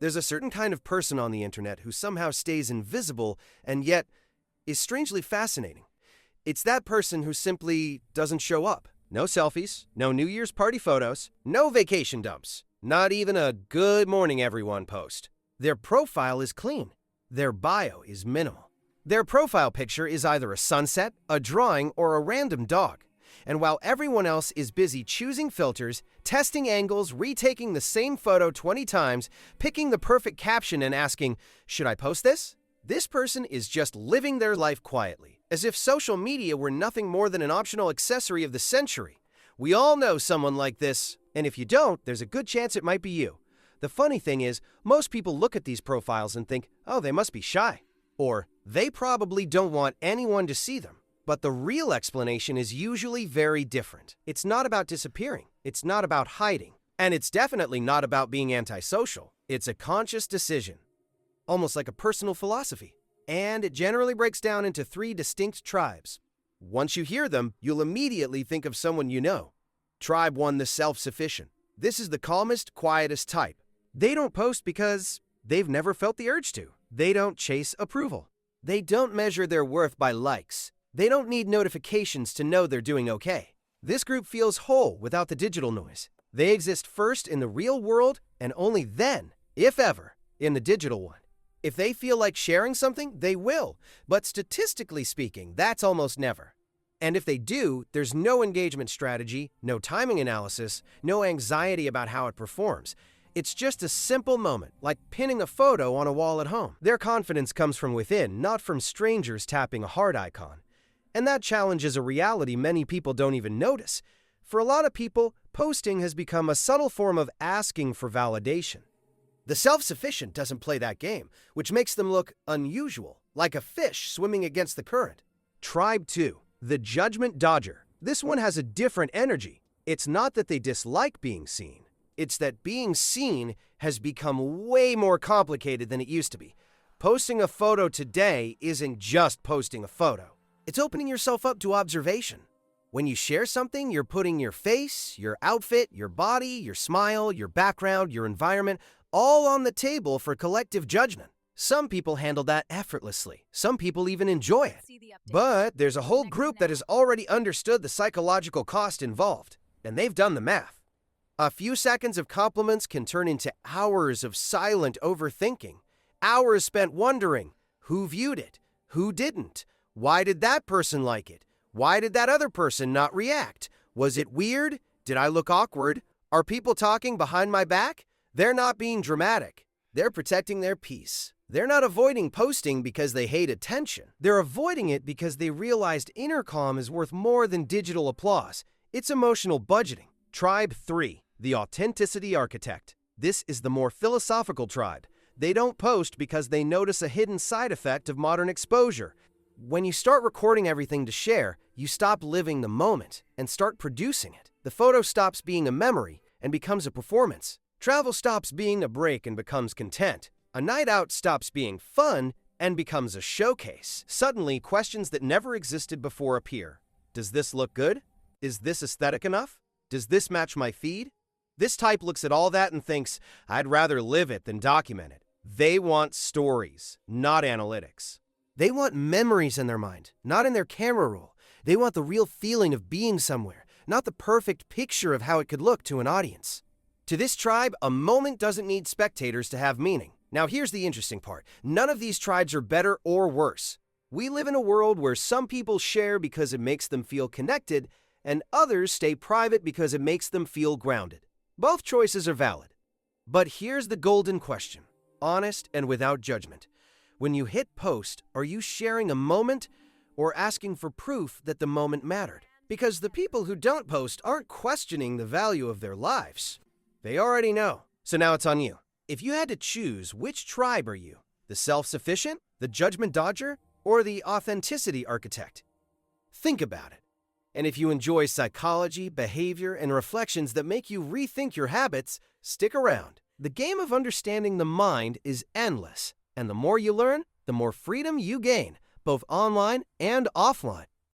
There's a certain kind of person on the internet who somehow stays invisible and yet is strangely fascinating. It's that person who simply doesn't show up. No selfies, no New Year's party photos, no vacation dumps, not even a "good morning everyone" post. Their profile is clean. Their bio is minimal. Their profile picture is either a sunset, a drawing, or a random dog. And while everyone else is busy choosing filters, testing angles, retaking the same photo 20 times, picking the perfect caption and asking, "Should I post this?" This person is just living their life quietly, as if social media were nothing more than an optional accessory of the century. We all know someone like this, and if you don't, there's a good chance it might be you. The funny thing is, most people look at these profiles and think, oh, they must be shy. Or, they probably don't want anyone to see them. But the real explanation is usually very different. It's not about disappearing. It's not about hiding. And it's definitely not about being antisocial. It's a conscious decision. Almost like a personal philosophy. And it generally breaks down into 3 distinct tribes. Once you hear them, you'll immediately think of someone you know. Tribe 1, the self-sufficient. This is the calmest, quietest type. They don't post because they've never felt the urge to. They don't chase approval. They don't measure their worth by likes. They don't need notifications to know they're doing okay. This group feels whole without the digital noise. They exist first in the real world and only then, if ever, in the digital one. If they feel like sharing something, they will. But statistically speaking, that's almost never. And if they do, there's no engagement strategy, no timing analysis, no anxiety about how it performs. It's just a simple moment, like pinning a photo on a wall at home. Their confidence comes from within, not from strangers tapping a heart icon. And that challenges a reality many people don't even notice. For a lot of people, posting has become a subtle form of asking for validation. The self-sufficient doesn't play that game, which makes them look unusual, like a fish swimming against the current. Tribe 2, the judgment dodger. This one has a different energy. It's not that they dislike being seen. It's that being seen has become way more complicated than it used to be. Posting a photo today isn't just posting a photo. It's opening yourself up to observation. When you share something, you're putting your face, your outfit, your body, your smile, your background, your environment, all on the table for collective judgment. Some people handle that effortlessly. Some people even enjoy it. But there's a whole group that has already understood the psychological cost involved, and they've done the math. A few seconds of compliments can turn into hours of silent overthinking. Hours spent wondering, who viewed it? Who didn't? Why did that person like it? Why did that other person not react? Was it weird? Did I look awkward? Are people talking behind my back? They're not being dramatic. They're protecting their peace. They're not avoiding posting because they hate attention. They're avoiding it because they realized inner calm is worth more than digital applause. It's emotional budgeting. Tribe 3, the authenticity architect. This is the more philosophical tribe. They don't post because they notice a hidden side effect of modern exposure. When you start recording everything to share, you stop living the moment and start producing it. The photo stops being a memory and becomes a performance. Travel stops being a break and becomes content. A night out stops being fun and becomes a showcase. Suddenly, questions that never existed before appear. Does this look good? Is this aesthetic enough? Does this match my feed? This type looks at all that and thinks, I'd rather live it than document it. They want stories, not analytics. They want memories in their mind, not in their camera roll. They want the real feeling of being somewhere, not the perfect picture of how it could look to an audience. To this tribe, a moment doesn't need spectators to have meaning. Now here's the interesting part. None of these tribes are better or worse. We live in a world where some people share because it makes them feel connected, and others stay private because it makes them feel grounded. Both choices are valid. But here's the golden question, honest and without judgment. When you hit post, are you sharing a moment or asking for proof that the moment mattered? Because the people who don't post aren't questioning the value of their lives. They already know. So now it's on you. If you had to choose, which tribe are you? The self-sufficient, the judgment dodger, or the authenticity architect? Think about it. And if you enjoy psychology, behavior, and reflections that make you rethink your habits, stick around. The game of understanding the mind is endless, and the more you learn, the more freedom you gain, both online and offline.